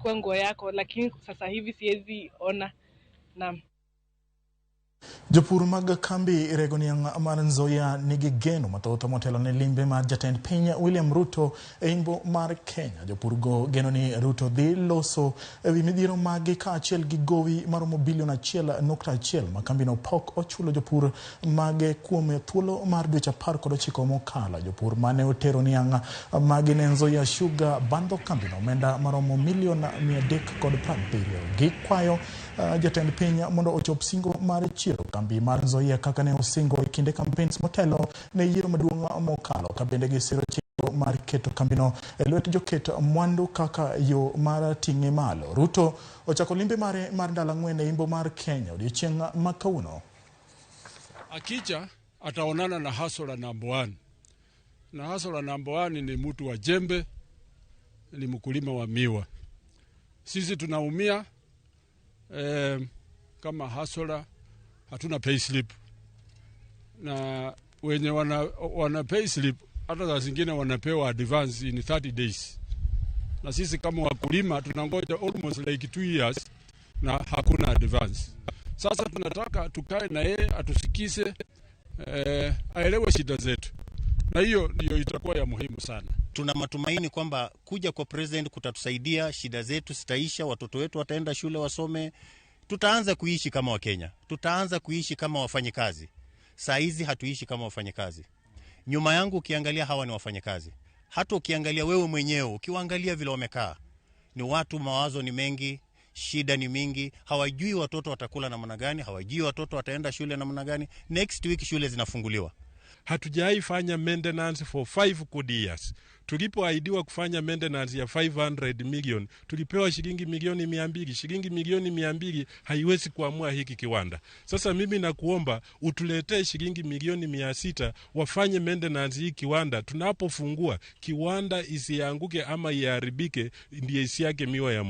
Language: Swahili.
kwa nguo yako, lakini sasa hivi siwezi ona. Naam. Jopur mag kambi rego niang mar Nzoia nigi geno mathoth motelo ne limbe mar jatend piny William Ruto e imbo mar Kenya. Jopur go geno ni Ruto dhi loso ewi midhiero magi kaachiel gi gowi maromo bilion 1.1 ma kambino pok ochulo jopur mage kuom thuolo mar dweche 19 mokalo. Jopur mane otero niang magi ne Nzoia Sugar bando kambino omenda maromo milion 370 gi kwayo jatend piny mondo ochop singo mar chiro kambi mar Nzoia kaka ne osingo e kinde campaigns motelo ne yiero maduong' mokalo, ka bende gisiro chiro mar keto kambino e lwet joket mwandu kaka yo mar ting'e malo. Ruto ochako limbe mare mar ndalo 4 e imbo mar Kenya odiochieng' ma kawuono. Akija ataonana na hasola number 1. Na hasola number 1 ni mtu wa jembe, ni mkulima wa miwa. Sisi tunaumia kama hasola, hatuna payslip, na wenye wana payslip hata za zingine wanapewa advance in 30 days, na sisi kama wakulima tunangoja almost like 2 years na hakuna advance. Sasa tunataka tukae na yeye atusikize, aelewe shida zetu, na hiyo ndio itakuwa ya muhimu sana. Tuna matumaini kwamba kuja kwa president kutatusaidia, shida zetu zitaisha, watoto wetu wataenda shule wasome, tutaanza kuishi kama Wakenya, tutaanza kuishi kama wafanyikazi. Saa hizi hatuishi kama wafanyikazi. Nyuma yangu ukiangalia hawa ni wafanyikazi. Hata ukiangalia wewe mwenyewe, ukiwaangalia vile wamekaa, ni watu mawazo ni mengi, shida ni mingi, hawajui watoto watakula namna gani, hawajui watoto wataenda shule namna gani. Next week shule zinafunguliwa. Hatujai fanya maintenance for 5 good years. Tulipoahidiwa kufanya maintenance ya 500 million, tulipewa shilingi milioni 200. Shilingi milioni 200 haiwezi kuamua hiki kiwanda. Sasa mimi nakuomba utuletee shilingi milioni 600 wafanye maintenance hii kiwanda. Tunapofungua kiwanda isianguke ama iharibike, ndiye isiake miwa ya